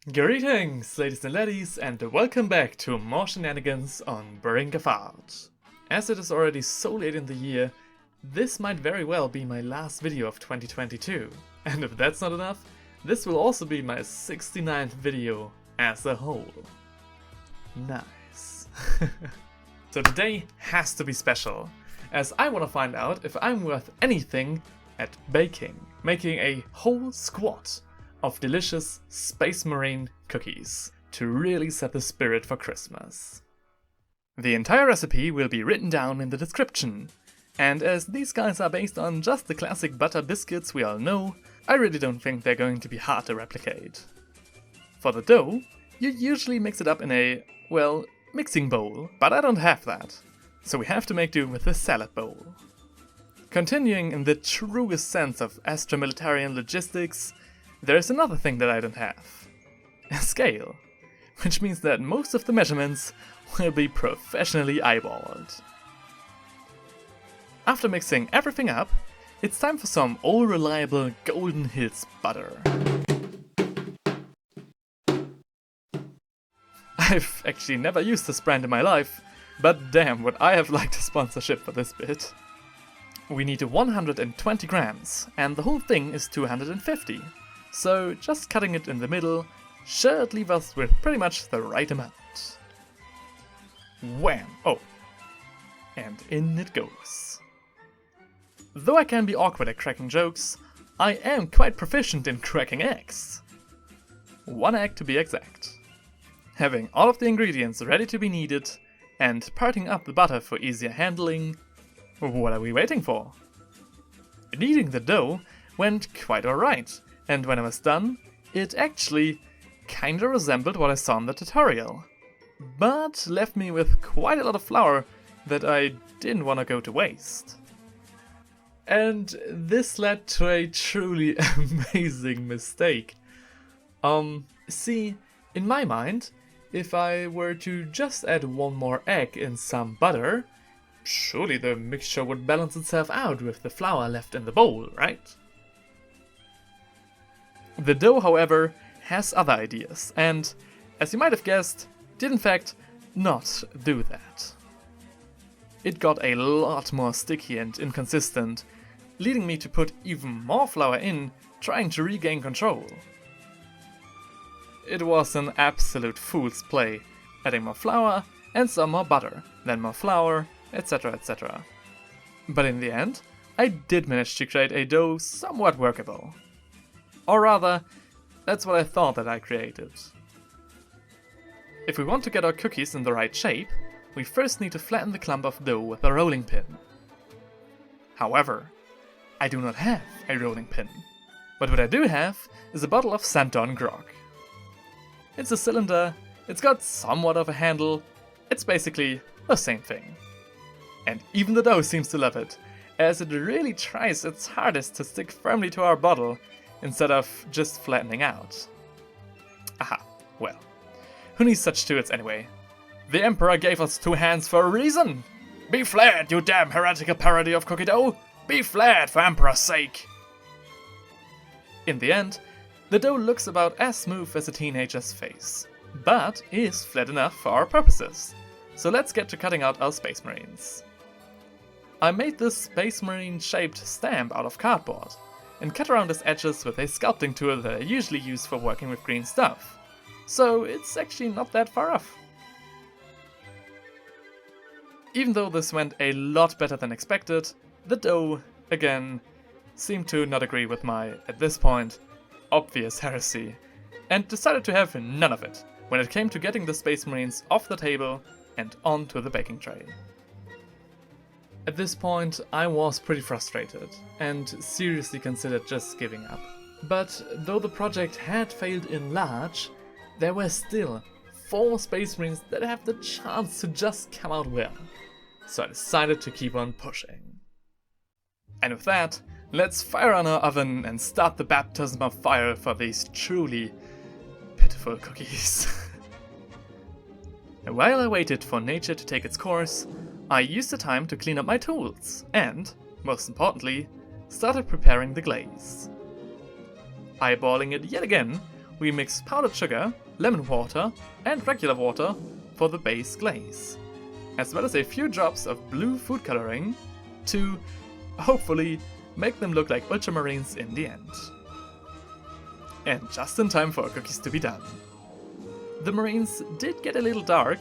Greetings, ladies and laddies, and welcome back to more shenanigans on Brink of Art. As it is already so late in the year, this might very well be my last video of 2022. And if that's not enough, this will also be my 69th video as a whole. Nice. So today has to be special, as I want to find out if I'm worth anything at baking, making a whole squad of delicious Space Marine cookies to really set the spirit for Christmas. The entire recipe will be written down in the description, and as these guys are based on just the classic butter biscuits we all know, I really don't think they're going to be hard to replicate. For the dough, you usually mix it up in a, well, mixing bowl, but I don't have that, so we have to make do with a salad bowl. Continuing in the truest sense of astro-militarian logistics, there's another thing that I don't have. A scale. Which means that most of the measurements will be professionally eyeballed. After mixing everything up, it's time for some all reliable Golden Hills butter. I've actually never used this brand in my life, but damn would I have liked a sponsorship for this bit. We need 120 grams, and the whole thing is 250. So just cutting it in the middle should leave us with pretty much the right amount. Wham! Oh, and in it goes. Though I can be awkward at cracking jokes, I am quite proficient in cracking eggs. 1 egg to be exact. Having all of the ingredients ready to be kneaded and parting up the butter for easier handling, what are we waiting for? Kneading the dough went quite alright. And when I was done, it actually kinda resembled what I saw in the tutorial, but left me with quite a lot of flour that I didn't want to go to waste. And this led to a truly amazing mistake. See, in my mind, if I were to just add 1 more egg and some butter, surely the mixture would balance itself out with the flour left in the bowl, right? The dough, however, has other ideas, and, as you might have guessed, did in fact not do that. It got a lot more sticky and inconsistent, leading me to put even more flour in, trying to regain control. It was an absolute fool's play, adding more flour and some more butter, then more flour, etc, etc. But in the end, I did manage to create a dough somewhat workable. Or rather, that's what I thought that I created. If we want to get our cookies in the right shape, we first need to flatten the clump of dough with a rolling pin. However, I do not have a rolling pin, but what I do have is a bottle of Santon grog. It's a cylinder, it's got somewhat of a handle, it's basically the same thing. And even the dough seems to love it, as it really tries its hardest to stick firmly to our bottle, instead of just flattening out. Aha, well, who needs such tools anyway? The Emperor gave us 2 hands for a reason! Be flat, you damn heretical parody of cookie dough! Be flat, for Emperor's sake! In the end, the dough looks about as smooth as a teenager's face, but is flat enough for our purposes. So let's get to cutting out our Space Marines. I made this Space Marine shaped stamp out of cardboard, and cut around its edges with a sculpting tool that I usually use for working with green stuff. So it's actually not that far off. Even though this went a lot better than expected, the dough, again, seemed to not agree with my, at this point, obvious heresy, and decided to have none of it when it came to getting the Space Marines off the table and onto the baking tray. At this point, I was pretty frustrated, and seriously considered just giving up. But though the project had failed in large, there were still 4 Space Marines that have the chance to just come out well. So I decided to keep on pushing. And with that, let's fire on our oven and start the baptism of fire for these truly pitiful cookies. And while I waited for nature to take its course, I used the time to clean up my tools and, most importantly, started preparing the glaze. Eyeballing it yet again we mix powdered sugar, lemon water, and regular water for the base glaze, as well as a few drops of blue food coloring to, hopefully, make them look like ultramarines in the end. And just in time for our cookies to be done. The marines did get a little dark,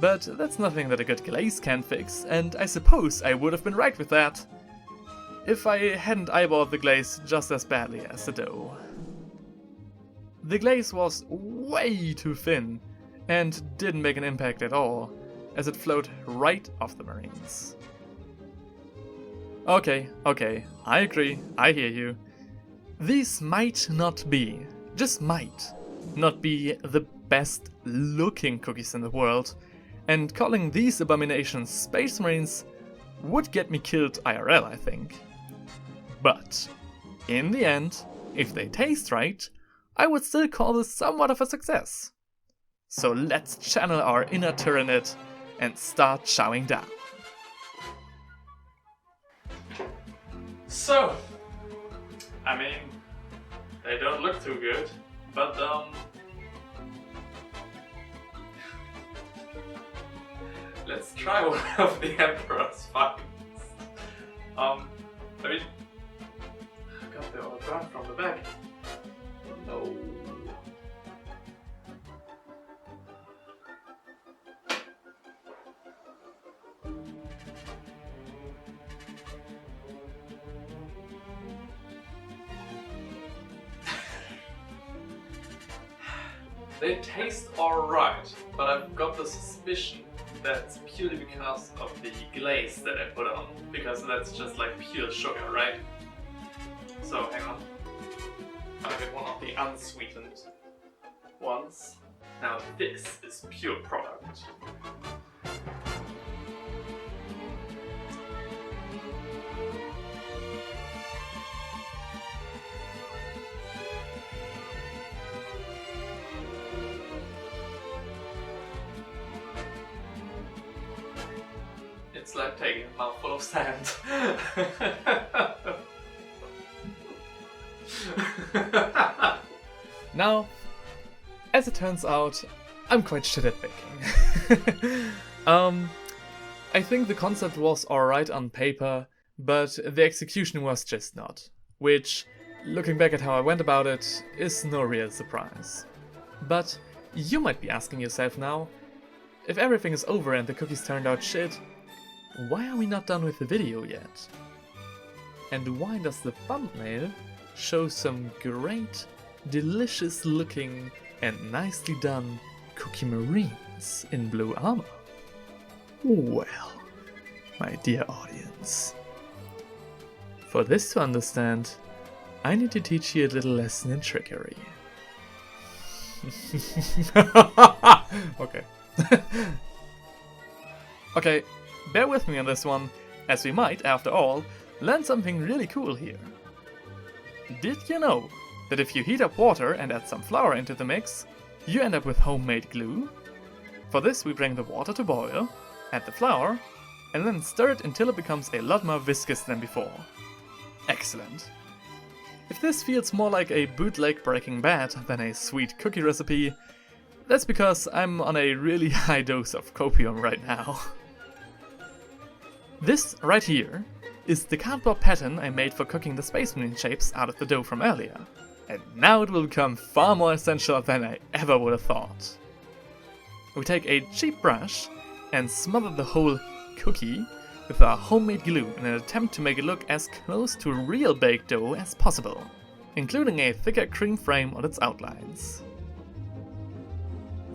but that's nothing that a good glaze can fix, and I suppose I would have been right with that if I hadn't eyeballed the glaze just as badly as the dough. The glaze was way too thin and didn't make an impact at all, as it flowed right off the marines. Okay, I agree, I hear you. These might not be, just might, not be the best looking cookies in the world, and calling these abominations Space Marines would get me killed IRL, I think. But, in the end, if they taste right, I would still call this somewhat of a success. So let's channel our inner Tyranid and start chowing down. So, I mean, they don't look too good, but let's try one of the Emperor's finds. I mean, God, they're all burnt from the back. No. They taste alright, but I've got the suspicion that's purely because of the glaze that I put on, because that's just like pure sugar, right? So hang on, I'll get one of the unsweetened ones. Now this is pure product. It's like taking a mouthful of sand. Now, as it turns out, I'm quite shit at baking. I think the concept was alright on paper, but the execution was just not. Which, looking back at how I went about it, is no real surprise. But you might be asking yourself now, if everything is over and the cookies turned out shit, why are we not done with the video yet? And why does the thumbnail show some great, delicious looking and nicely done cookie marines in blue armor? Well, my dear audience, for this to understand, I need to teach you a little lesson in trickery. Okay. Okay, bear with me on this one, as we might, after all, learn something really cool here. Did you know that if you heat up water and add some flour into the mix, you end up with homemade glue? For this we bring the water to boil, add the flour, and then stir it until it becomes a lot more viscous than before. Excellent. If this feels more like a bootleg Breaking Bad than a sweet cookie recipe, that's because I'm on a really high dose of copium right now. This right here is the cardboard pattern I made for cooking the Space Marine shapes out of the dough from earlier, and now it will become far more essential than I ever would have thought. We take a cheap brush and smother the whole cookie with our homemade glue in an attempt to make it look as close to real baked dough as possible, including a thicker cream frame on its outlines.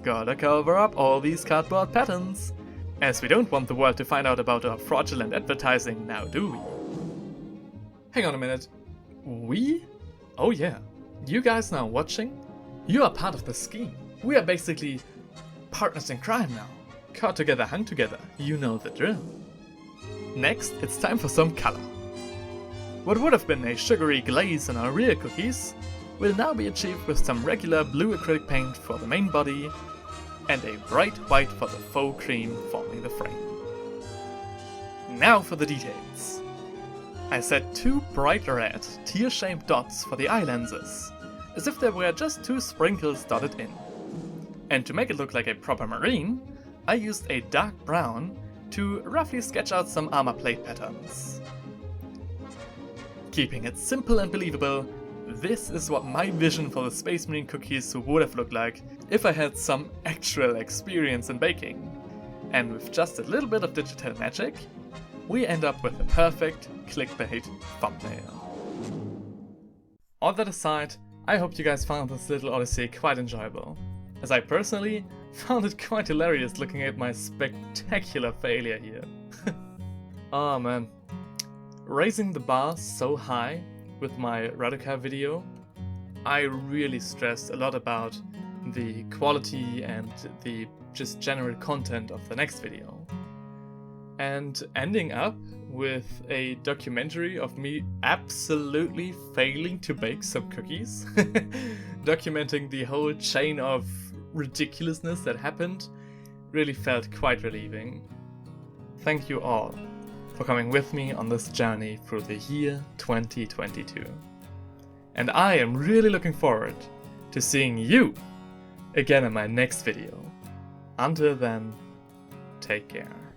Gotta cover up all these cardboard patterns, as we don't want the world to find out about our fraudulent advertising, now do we? Hang on a minute. We? Oh yeah. You guys now watching? You are part of the scheme. We are basically partners in crime now. Caught together, hung together. You know the drill. Next, it's time for some color. What would have been a sugary glaze on our real cookies will now be achieved with some regular blue acrylic paint for the main body and a bright white for the faux cream forming the frame. Now for the details. I set 2 bright red, tear-shaped dots for the eye lenses, as if there were just 2 sprinkles dotted in. And to make it look like a proper marine, I used a dark brown to roughly sketch out some armor plate patterns. Keeping it simple and believable, this is what my vision for the Space Marine cookies would have looked like if I had some actual experience in baking. And with just a little bit of digital magic, we end up with a perfect clickbait thumbnail. All that aside, I hope you guys found this little odyssey quite enjoyable, as I personally found it quite hilarious looking at my spectacular failure here. Oh man. Raising the bar so high with my Raduca video, I really stressed a lot about the quality and the just general content of the next video. And ending up with a documentary of me absolutely failing to bake some cookies, documenting the whole chain of ridiculousness that happened, really felt quite relieving. Thank you all for coming with me on this journey through the year 2022. And I am really looking forward to seeing you again in my next video. Until then, take care.